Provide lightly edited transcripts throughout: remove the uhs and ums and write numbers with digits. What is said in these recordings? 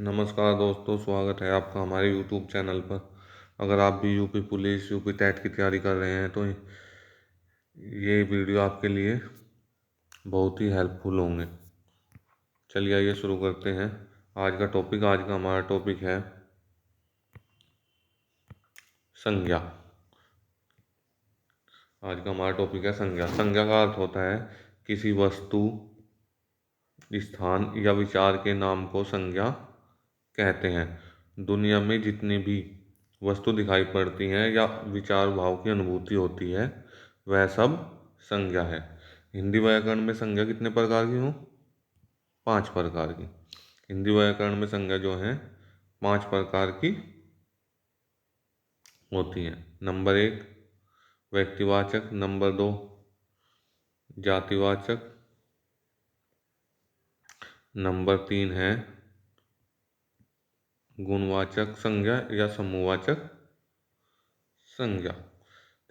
नमस्कार दोस्तों, स्वागत है आपका हमारे यूट्यूब चैनल पर। अगर आप भी यूपी पुलिस यूपी टेट की तैयारी कर रहे हैं तो ये वीडियो आपके लिए बहुत ही हेल्पफुल होंगे। चलिए आइए शुरू करते हैं। आज का हमारा टॉपिक है संज्ञा। आज का हमारा टॉपिक है संज्ञा। संज्ञा का अर्थ होता है किसी वस्तु, स्थान या विचार के नाम को संज्ञा कहते हैं। दुनिया में जितनी भी वस्तु दिखाई पड़ती हैं या विचार भाव की अनुभूति होती है वह सब संज्ञा है। हिंदी व्याकरण में संज्ञा कितने प्रकार की हो? 5 प्रकार की। हिंदी व्याकरण में संज्ञा जो है 5 प्रकार की होती है। नंबर 1 व्यक्तिवाचक, नंबर 2 जातिवाचक, नंबर 3 है गुणवाचक संज्ञा या समूहवाचक संज्ञा।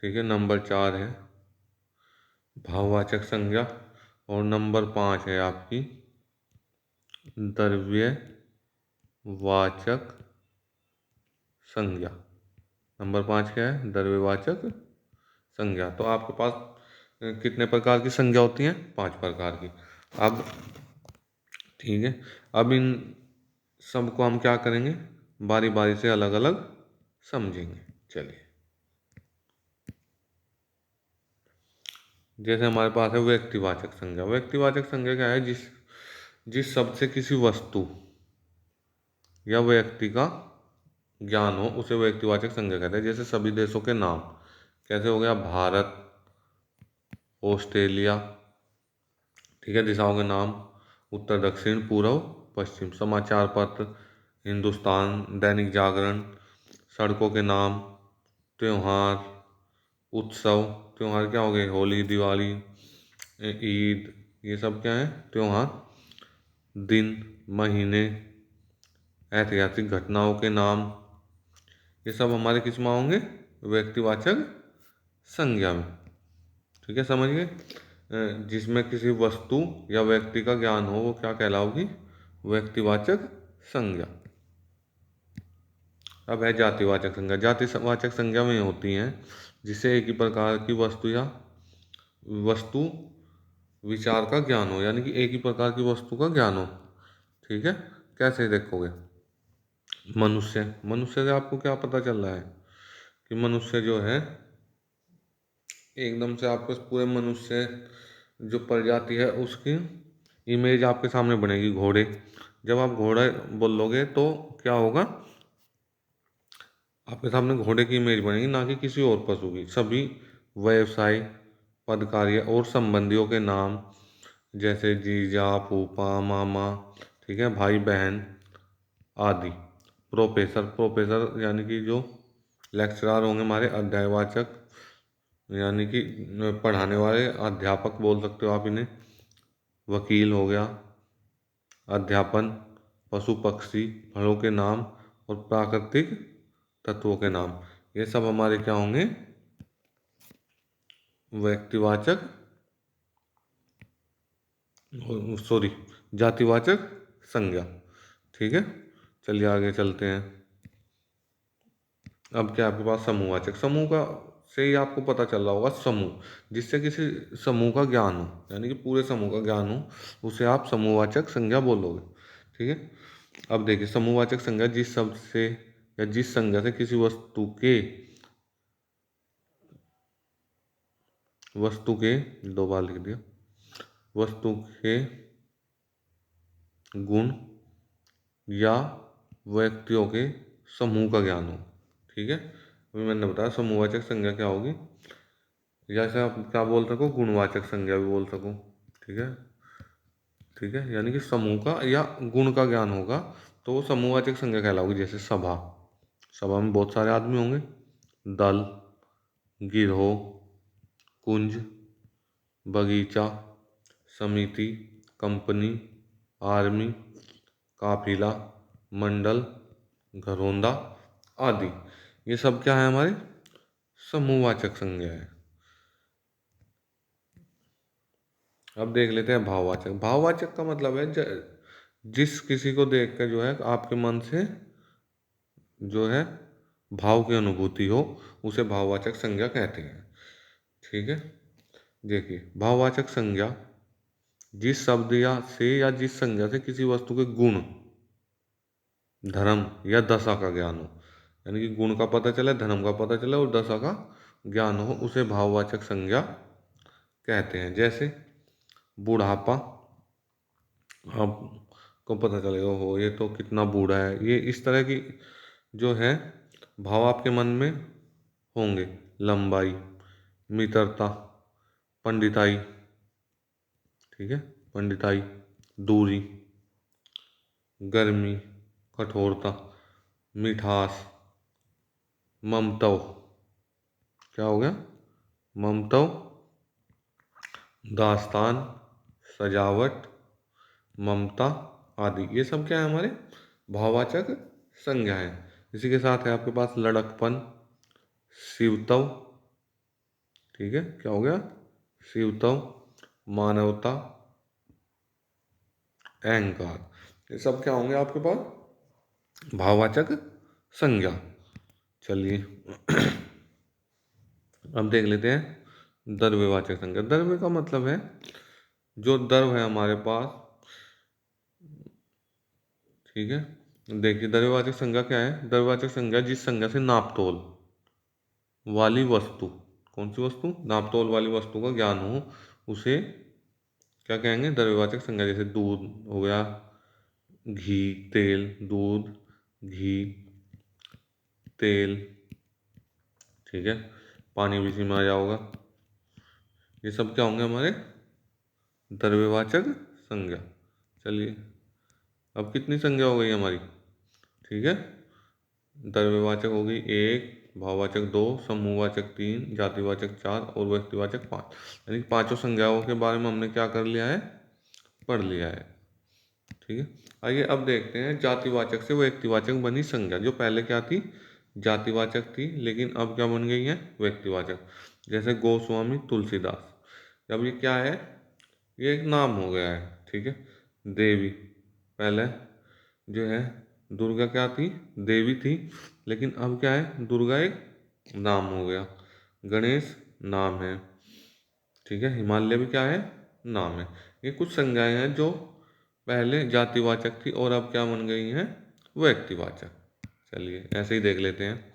ठीक है। नंबर 4 है भाववाचक संज्ञा और नंबर 5 है आपकी द्रव्यवाचक संज्ञा। नंबर 5 क्या है? द्रव्यवाचक संज्ञा। तो आपके पास कितने प्रकार की संज्ञा होती हैं? 5 प्रकार की। अब ठीक है, अब इन सबको हम क्या करेंगे, बारी बारी से अलग अलग समझेंगे। चलिए, जैसे हमारे पास है व्यक्तिवाचक संज्ञा। व्यक्तिवाचक संज्ञा क्या है? जिस जिस शब्द से किसी वस्तु या व्यक्ति का ज्ञान हो उसे व्यक्तिवाचक संज्ञा कहते हैं। जैसे सभी देशों के नाम, कैसे हो गया? भारत, ऑस्ट्रेलिया। ठीक है। दिशाओं के नाम उत्तर, दक्षिण, पूर्व, पश्चिम। समाचार पत्र, हिंदुस्तान, दैनिक जागरण। सड़कों के नाम, त्योहार, उत्सव। त्योहार क्या हो गए? होली, दिवाली, ईद, ये सब क्या है? त्योहार। दिन, महीने, ऐतिहासिक घटनाओं के नाम, ये सब हमारे किस में होंगे? व्यक्तिवाचक संज्ञा में। ठीक है, समझ गए? जिसमें किसी वस्तु या व्यक्ति का ज्ञान हो वो क्या कहलाओगी? व्यक्तिवाचक संज्ञा। अब है जातिवाचक संज्ञा। जातिवाचक संज्ञा में होती हैं जिसे एक ही प्रकार की वस्तु विचार का ज्ञान हो, यानी कि एक ही प्रकार की वस्तु का ज्ञान हो। ठीक है। कैसे देखोगे? मनुष्य, मनुष्य से आपको क्या पता चल रहा है कि मनुष्य जो है एकदम से आपको पूरे मनुष्य जो प्रजाति है उसकी इमेज आपके सामने बनेगी। घोड़े, जब आप घोड़ा बोलोगे तो क्या होगा? आपके सामने घोड़े की इमेज बनेगी, ना कि किसी और पशु की। सभी व्यवसाय, पद, कार्य और संबंधियों के नाम, जैसे जीजा, फूफा, मामा, ठीक है, भाई बहन आदि। प्रोफेसर, प्रोफेसर यानी कि जो लेक्चरर होंगे हमारे। अध्यायवाचक यानी कि पढ़ाने वाले, अध्यापक बोल सकते हो आप इन्हें। वकील हो गया। अध्यापन, पशु पक्षी, फलों के नाम और प्राकृतिक तत्वों के नाम, ये सब हमारे क्या होंगे? व्यक्तिवाचक, सॉरी, जातिवाचक संज्ञा। ठीक है। चलिए आगे चलते हैं। अब क्या आपके पास समूहवाचक। समूह का से ही आपको पता चल रहा होगा, समूह जिससे किसी समूह का ज्ञान हो, यानी कि पूरे समूह का ज्ञान हो उसे आप समूहवाचक संज्ञा बोलोगे। ठीक है। अब देखिए, समूहवाचक संज्ञा जिस शब्द से या जिस संज्ञा से किसी वस्तु के 2 बार लिख दिया, वस्तु के गुण या व्यक्तियों के समूह का ज्ञान हो। ठीक है। अभी मैंने बताया समूहवाचक संज्ञा क्या होगी। जैसे आप क्या बोल सको? गुणवाचक संज्ञा भी बोल सको। ठीक है। ठीक है, यानी कि समूह का या गुण का ज्ञान होगा तो वो समूहवाचक संज्ञा कहलाओगी। जैसे सभा, सभा में बहुत सारे आदमी होंगे। दल, गिरोह, कुंज, बगीचा, समिति, कंपनी, आर्मी, काफिला, मंडल, घरौंदा आदि, ये सब क्या है? हमारे समूहवाचक संज्ञा है। अब देख लेते हैं भाववाचक। भाववाचक का मतलब है जिस किसी को देख कर जो है आपके मन से जो है भाव की अनुभूति हो, उसे भाववाचक संज्ञा कहते हैं। ठीक है, देखिए भाववाचक संज्ञा जिस शब्द या जिस संज्ञा से किसी वस्तु के गुण, धर्म या दशा का ज्ञान हो, यानी कि गुण का पता चले, धर्म का पता चले और दशा का ज्ञान हो, उसे भाववाचक संज्ञा कहते हैं। जैसे बुढ़ापा, आपको पता चलेगा हो ये तो कितना बूढ़ा है, ये इस तरह की जो है भाव आपके मन में होंगे। लंबाई, मित्रता, पंडिताई, ठीक है, पंडिताई, दूरी, गर्मी, कठोरता, मिठास, ममत्व, क्या हो गया, ममत्व, दास्तान, सजावट, ममता आदि, ये सब क्या है हमारे भाववाचक संज्ञा है। इसी के साथ है आपके पास लड़कपन, शिवत्व, ठीक है, क्या हो गया, शिवत्व, मानवता, अहंकार, ये सब क्या होंगे आपके पास भाववाचक संज्ञा। चलिए अब देख लेते हैं द्रव्यवाचक संज्ञा। द्रव्य का मतलब है जो द्रव है हमारे पास, ठीक है। देखिए द्रव्यवाचक संज्ञा क्या है, द्रव्यवाचक संज्ञा जिस संज्ञा से नापतोल वाली वस्तु, कौन सी वस्तु, नापतोल वाली वस्तु का ज्ञान हो, उसे क्या कहेंगे, द्रव्यवाचक संज्ञा। जैसे दूध हो गया, घी, तेल, दूध, घी, तेल, ठीक है, पानी भी इसी में आ जाओगा। ये सब क्या होंगे हमारे द्रव्यवाचक संज्ञा। चलिए अब कितनी संज्ञा हो गई हमारी, ठीक है, द्रव्यवाचक हो गई 1, भाववाचक 2, समूहवाचक 3, जातिवाचक 4 और व्यक्तिवाचक 5। यानी पांचों संज्ञाओं के बारे में हमने क्या कर लिया है, पढ़ लिया है। ठीक है, आइए अब देखते हैं जातिवाचक से व्यक्तिवाचक बनी संज्ञा। जो पहले क्या थी, जातिवाचक थी, लेकिन अब क्या बन गई है, व्यक्तिवाचक। जैसे गोस्वामी तुलसीदास, अब ये क्या है, ये एक नाम हो गया है। ठीक है, देवी, पहले जो है दुर्गा क्या थी, देवी थी, लेकिन अब क्या है, दुर्गा एक नाम हो गया। गणेश नाम है, ठीक है, हिमालय भी क्या है, नाम है। ये कुछ संज्ञाएं हैं जो पहले जातिवाचक थी और अब क्या बन गई हैं, व्यक्तिवाचक। चलिए ऐसे ही देख लेते हैं।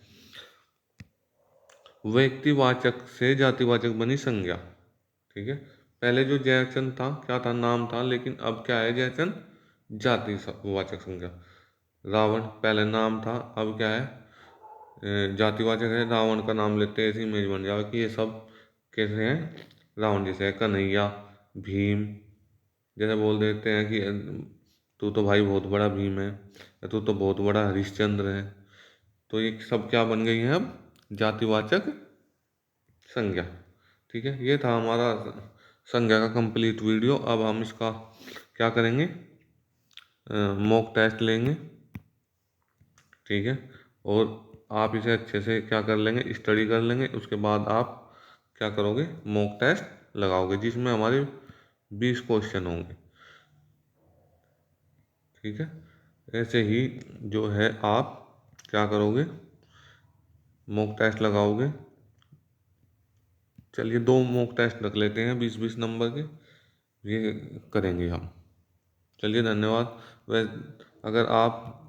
व्यक्तिवाचक से जातिवाचक बनी संज्ञा। ठीक है, पहले जो जयचंद था क्या था, नाम था, लेकिन अब क्या है, जयचंद जातिवाचक संज्ञा। रावण पहले नाम था, अब क्या है, जातिवाचक है, रावण का नाम लेते हैं, ऐसी इमेज बन जाएगा कि ये सब कैसे हैं, रावण जैसे है। कन्हैया, भीम, जैसे बोल देते हैं कि तू तो भाई बहुत बड़ा भीम है, या तू तो बहुत बड़ा हरिश्चंद्र है। तो ये सब क्या बन गई हैं अब, जातिवाचक संज्ञा। ठीक है, ये था हमारा संज्ञा का कंप्लीट वीडियो। अब हम इसका क्या करेंगे, मॉक टेस्ट लेंगे, ठीक है, और आप इसे अच्छे से क्या कर लेंगे, स्टडी कर लेंगे। उसके बाद आप क्या करोगे, मॉक टेस्ट लगाओगे, जिसमें हमारे 20 क्वेश्चन होंगे। ठीक है, ऐसे ही जो है आप क्या करोगे, मॉक टेस्ट लगाओगे। चलिए 2 मॉक टेस्ट रख लेते हैं 20-20 नंबर के, ये करेंगे हम। चलिए धन्यवाद। वह अगर आप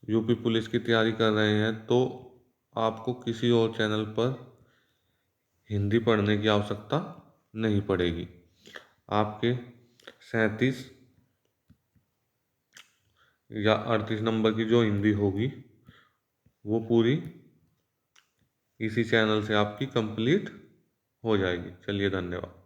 यूपी पुलिस की तैयारी कर रहे हैं तो आपको किसी और चैनल पर हिंदी पढ़ने की आवश्यकता नहीं पड़ेगी। आपके 37 या 38 नंबर की जो हिंदी होगी वो पूरी इसी चैनल से आपकी कंप्लीट हो जाएगी। चलिए धन्यवाद।